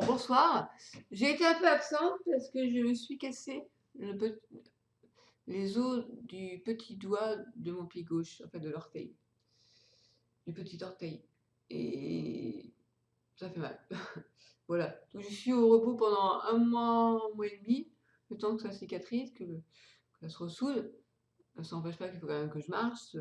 Alors bonsoir, j'ai été un peu absente parce que je me suis cassé les os du petit doigt de mon pied gauche, enfin de l'orteil, du petit orteil. Et ça fait mal. Voilà, donc je suis au repos pendant un mois et demi, le temps que ça cicatrise, que ça se ressoude. Ça n'empêche pas qu'il faut quand même que je marche.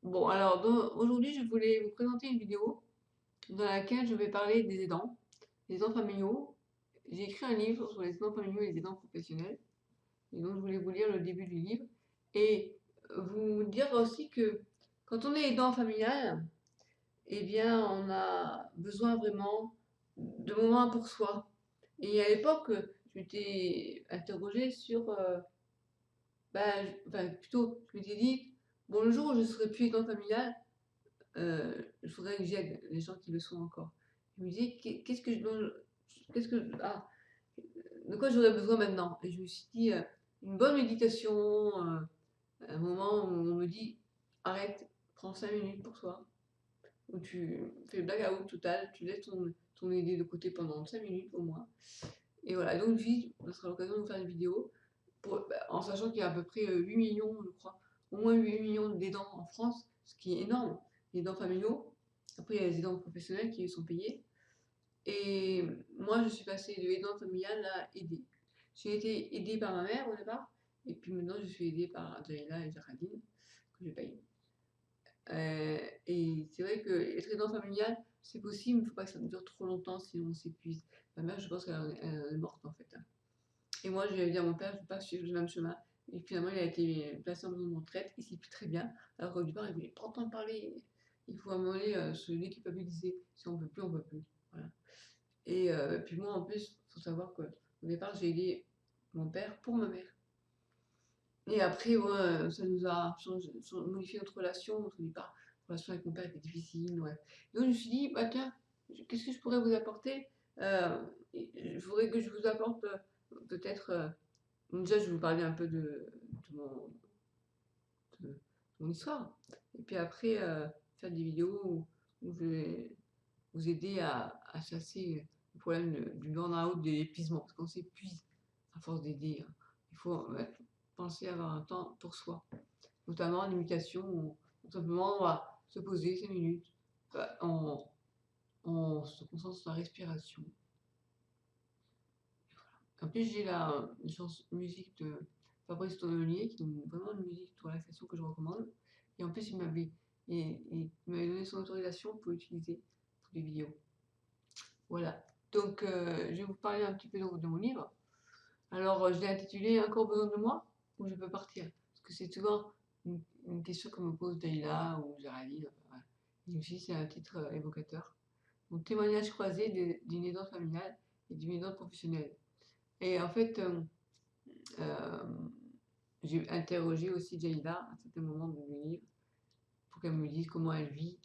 Bon, alors aujourd'hui, je voulais vous présenter une vidéo dans laquelle je vais parler des aidants familiaux. J'ai écrit un livre sur les aidants familiaux et les aidants professionnels. Et donc, je voulais vous lire le début du livre et vous dire aussi que quand on est aidant familial, eh bien, on a besoin vraiment de moments pour soi. Et à l'époque, je m'étais interrogée sur, enfin, plutôt, je m'étais dit, bon, le jour où je ne serai plus aidant familial, il faudrait que j'aide les gens qui le sont encore. Je me disais, qu'est-ce que, ah, de quoi j'aurais besoin maintenant? Et je me suis dit, une bonne méditation, un moment où on me dit, arrête, prends 5 minutes pour toi, où tu fais le blackout total, tu laisses ton idée de côté pendant 5 minutes au moins. Et voilà, donc je me suis dit, ça sera l'occasion de vous faire une vidéo, en sachant qu'il y a à peu près 8 millions, je crois, au moins 8 millions d'aidants en France, ce qui est énorme, les aidants familiaux. Après, il y a les aidants professionnels qui sont payés. Et moi, je suis passée de aidant familial à aidée. J'ai été aidée par ma mère au départ, et puis maintenant je suis aidée par Jaïla et Géraldine, que je paye. Et c'est vrai que être aidant familial, c'est possible, il ne faut pas que ça dure trop longtemps, sinon on s'épuise. Ma mère, je pense qu'elle est morte en fait, hein. Et moi, je vais dire à mon père, je ne veux pas suivre le même chemin. Et finalement, il a été placé en maison de retraite, il s'y plie très bien. Alors qu'au départ, il voulait pas entendre parler. Il faut à un moment donné se déculpabiliser. Si on ne peut plus, on ne peut plus. Voilà. Et puis moi, en plus, il faut savoir qu'au départ, j'ai aidé mon père pour ma mère. Et après, ouais, ça nous a modifié notre relation. Au départ, la relation avec mon père était difficile. Ouais. Donc je me suis dit, bah tiens, qu'est-ce que je pourrais vous apporter? Je voudrais que je vous apporte peut-être. Déjà, je vais vous parler un peu de mon histoire. Et puis après, faire des vidéos où je vais vous aider à chasser le problème du burn-out, de l'épuisement, parce qu'on s'épuise à force d'aider, hein. Il faut penser à avoir un temps pour soi, notamment en méditation, où simplement on va se poser 5 minutes, on se concentre sur la respiration. En plus, j'ai une musique de Fabrice Tonnelier, qui est vraiment une musique de relaxation que je recommande. Et en plus, il m'avait donné son autorisation pour l'utiliser pour des vidéos. Voilà. Donc, je vais vous parler un petit peu de mon livre. Alors, je l'ai intitulé Encore besoin de moi ou je peux partir? Parce que c'est souvent une question que me pose Dayla ou Géraldine. Enfin, voilà. Et je me suis dit, c'est un titre évocateur. Donc, témoignage croisé d'une aidante familiale et d'une aidante professionnelle. Et en fait, euh, j'ai interrogé aussi Jaïda à un certain moment de mon livre pour qu'elle me dise comment elle vit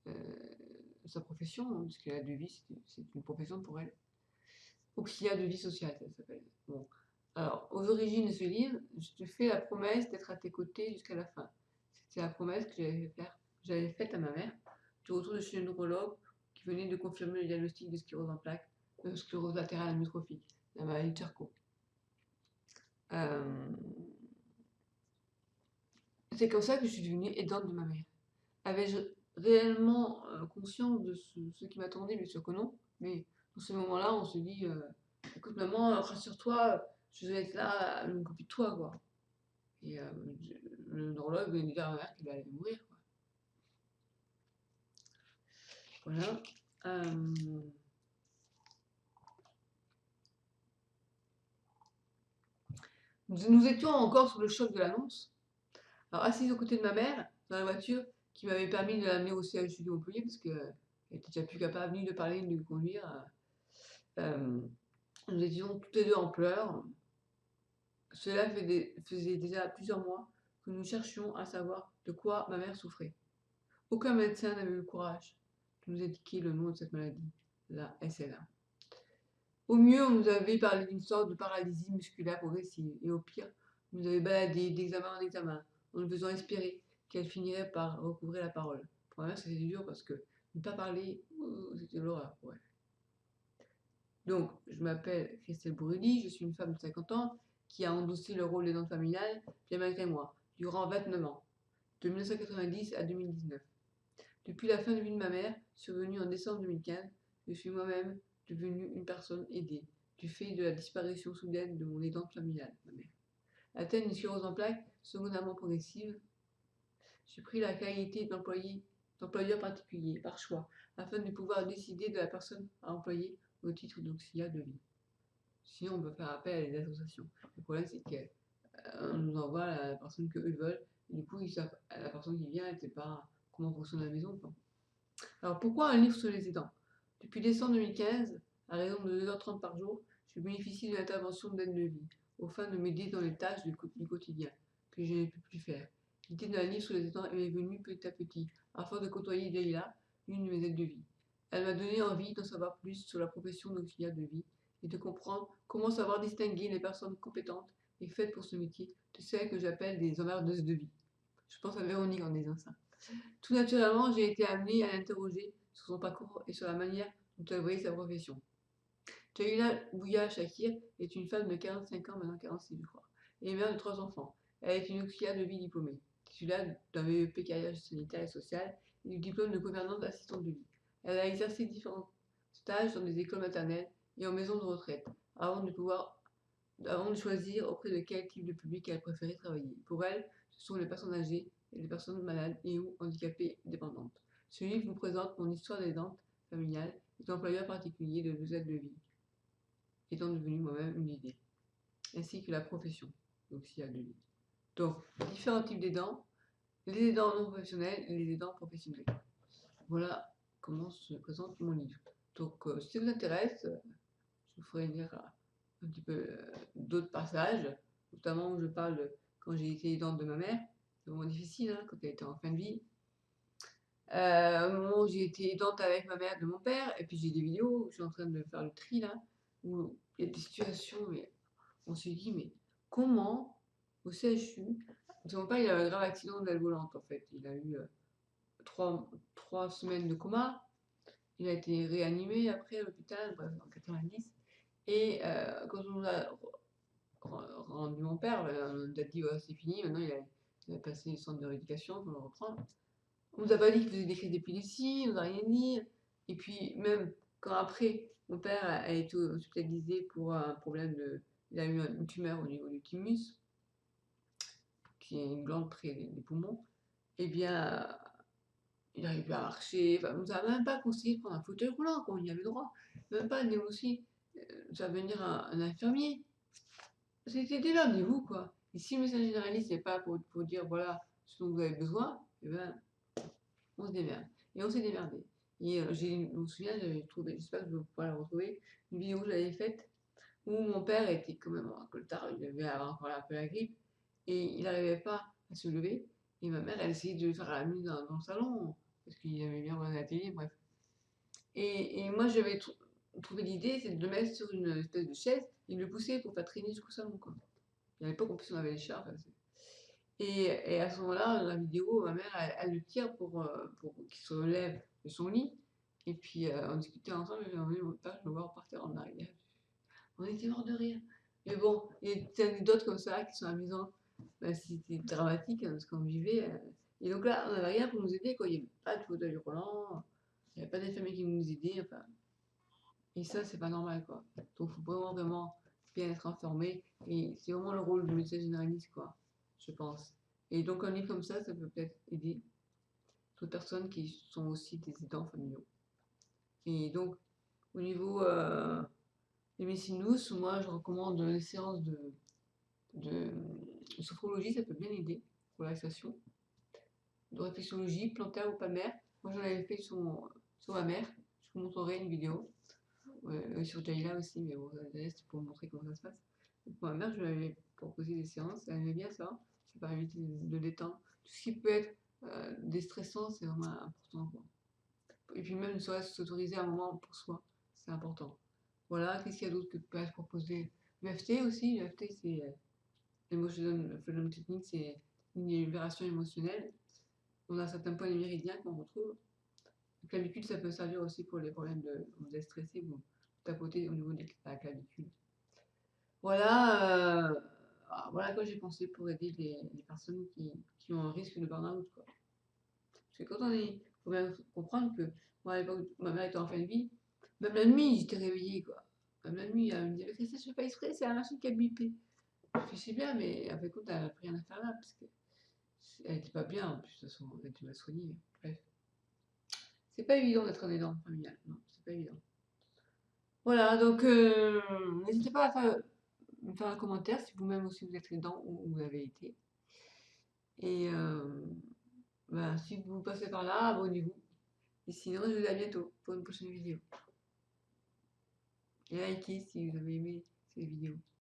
euh, sa profession, hein, parce qu'elle a de vie, c'est une profession pour elle. Auxiliaire de vie sociale, ça s'appelle. Bon. Alors, aux origines de ce livre, je te fais la promesse d'être à tes côtés jusqu'à la fin. C'était la promesse que j'avais faite à ma mère du retour de chez le neurologue qui venait de confirmer le diagnostic de sclérose en plaques, sclérose latérale amyotrophique, la maladie de Charcot. Euh, c'est comme ça que je suis devenue aidante de ma mère. Avais-je réellement conscience de ce qui m'attendait? Bien sûr que non. Mais dans ce moment-là, on se dit, écoute maman, rassure-toi, je vais être là à m'occuper de toi, quoi. Et le neurologue venait de dire à ma mère qu'elle allait mourir, quoi. Voilà. Nous étions encore sous le choc de l'annonce. Alors, assise aux côtés de ma mère, dans la voiture, qui m'avait permis de l'amener au CHU de Montpellier, parce qu'elle était déjà plus capable ni de parler ni de conduire. Nous étions toutes les deux en pleurs. Cela faisait déjà plusieurs mois que nous cherchions à savoir de quoi ma mère souffrait. Aucun médecin n'avait eu le courage de nous indiquer le nom de cette maladie, la SLA. Au mieux, on nous avait parlé d'une sorte de paralysie musculaire progressive, et au pire, on nous avait baladé d'examen en examen, en nous faisant espérer qu'elle finirait par recouvrer la parole. Pour ma mère, c'était dur parce que ne pas parler, c'était l'horreur pour elle. Donc, je m'appelle Christelle Bourrelli, je suis une femme de 50 ans qui a endossé le rôle d'aidante familiale, bien malgré moi, durant 29 ans, de 1990 à 2019. Depuis la fin de vie de ma mère, survenue en décembre 2015, je suis moi-même devenue une personne aidée, du fait de la disparition soudaine de mon aidante familiale, ma mère. Atteinte d'une sclérose en plaques secondairement progressive, j'ai pris la qualité d'employeur particulier, par choix, afin de pouvoir décider de la personne à employer au titre d'auxiliaire de vie. Sinon, on peut faire appel à des associations. Le problème, c'est qu'on nous envoie la personne qu'eux veulent, et du coup, la personne qui vient, elle ne sait pas comment fonctionne la maison, quoi. Alors, pourquoi un livre sur les aidants? Depuis décembre 2015, à raison de 2h30 par jour, je bénéficie de l'intervention d'aide de vie, au fin de m'aider dans les tâches du quotidien, que je n'ai plus faire. L'idée d'un livre sur les aidants m'est venue petit à petit, afin de côtoyer Leïla, une de mes aides de vie. Elle m'a donné envie d'en savoir plus sur la profession d'auxiliaire de vie et de comprendre comment savoir distinguer les personnes compétentes et faites pour ce métier de celles que j'appelle des emmerdeuses de vie. Je pense à Véronique en disant ça. Tout naturellement, j'ai été amenée à l'interroger sur son parcours et sur la manière dont elle voyait sa profession. Jaïla Bouya Shakir est une femme de 45 ans, maintenant 46 je crois, et mère de 3 enfants. Elle est une auxiliaire de vie diplômée, titulaire d'un VEP carrière sanitaire et sociale et du diplôme de gouvernante assistante de vie. Elle a exercé différents stages dans des écoles maternelles et en maisons de retraite, avant de choisir auprès de quel type de public elle préférait travailler. Pour elle, ce sont les personnes âgées et les personnes malades et ou handicapées dépendantes. Ce livre vous présente mon histoire d'aidante familiale et d'employeur particulier de deux aides de vie, étant devenue moi-même une idée, ainsi que la profession d'auxiliaire de vie. Donc, différents types d'aidants, les aidants non professionnels et les aidants professionnels. Voilà comment se présente mon livre. Donc, si ça vous intéresse, je vous ferai lire un petit peu d'autres passages, notamment où je parle de quand j'ai été aidante de ma mère. C'est vraiment difficile, hein, quand elle était en fin de vie. Au moment où j'ai été aidante avec ma mère de mon père, et puis j'ai des vidéos où je suis en train de faire le tri là, où il y a des situations, mais on se dit, mais comment au CHU, parce que mon père il a eu un grave accident d'aile volante en fait, il a eu 3 semaines de coma, il a été réanimé après à l'hôpital, bref, en 90, et quand on nous a rendu mon père, on nous a dit, ouais, c'est fini, maintenant il a passé le centre de rééducation, on va le reprendre. On nous a pas dit qu'il faisait des crises d'épilepsie, on nous a rien dit. Et puis même quand après, mon père a été hospitalisé pour un problème de... Il a eu une tumeur au niveau du thymus, qui est une glande près des poumons. Eh bien, il n'arrive plus à marcher. Enfin, on nous a même pas conseillé de prendre un fauteuil roulant, quand on y avait droit. Même pas négocier, faire venir un infirmier. C'était démerdez-vous, quoi. Et si le médecin généraliste n'est pas pour dire, voilà, ce dont vous avez besoin, eh ben, on se démerde. Et on s'est démerdé. Et je me souviens, j'avais trouvé, j'espère que je vais pouvoir la retrouver, une vidéo que j'avais faite où mon père était quand même en coltard, il avait encore un peu la grippe, et il n'arrivait pas à se lever. Et ma mère, elle essayait de le faire à la nuit dans le salon, parce qu'il aimait bien regarder la télé, bref. Et moi, j'avais trouvé l'idée, c'est de le mettre sur une espèce de chaise et de le pousser pour faire traîner jusqu'au salon, quoi. À l'époque, en plus, on avait les chats. Enfin, et à ce moment-là, dans la vidéo, ma mère, elle le tire pour qu'il se relève de son lit. Et puis, on discutait ensemble, et j'ai envie, mon père, je le vois repartir en arrière. On était mort de rire. Mais bon, il y a des anecdotes comme ça qui sont amusantes. Ben, c'était dramatique, hein, ce qu'on vivait. Et donc là, on n'avait rien pour nous aider, quoi. Il n'y avait pas de fauteuil roulant, il n'y avait pas d'infirmier qui nous aidait. Enfin. Et ça, c'est pas normal, quoi. Donc, il faut vraiment bien être informé. Et c'est vraiment le rôle du médecin généraliste, quoi, je pense. Et donc, un livre comme ça peut peut-être aider d'autres personnes qui sont aussi des aidants familiaux. Et donc, au niveau des médecines douces, moi, je recommande les séances de sophrologie, ça peut bien aider pour la relaxation. De réflexologie, plantaire ou palmaire. Moi, j'en avais fait sur ma mère. Je vous montrerai une vidéo. Sur Jaila aussi, mais bon, c'est pour montrer comment ça se passe. Pour ma mère, je lui avais proposé des séances, elle aimait bien ça. Ça permet de détendre. Tout ce qui peut être déstressant, c'est vraiment important, quoi. Et puis même, s'autoriser un moment pour soi, c'est important. Voilà, qu'est-ce qu'il y a d'autre que peut être proposé? L'EFT aussi, l'EFT c'est Emotional Freedom Technique, c'est une libération émotionnelle. On a certains points des méridiens qu'on retrouve. La clavicule, ça peut servir aussi pour les problèmes de, vous êtes stressé, vous tapoter au niveau de la clavicule. Voilà, voilà quoi j'ai pensé pour aider les personnes qui ont un risque de burn-out, quoi. Parce que quand on est, faut bien comprendre que moi à l'époque, ma mère était en fin de vie, même la nuit j'étais réveillée, quoi. Même la nuit, elle me disait, mais ça je fais pas exprès, c'est la machine qui a bipé. Je sais bien, mais après compte, elle n'a plus rien à faire là, parce que elle était pas bien, en plus, de toute façon, elle était mal soignée. Bref. C'est pas évident d'être un aidant familial, non, c'est pas évident. Voilà, donc n'hésitez pas à me faire un commentaire si vous-même aussi vous êtes aidant ou vous avez été. Et ben, si vous passez par là, abonnez-vous. Et sinon, je vous dis à bientôt pour une prochaine vidéo. Et likez si vous avez aimé cette vidéo.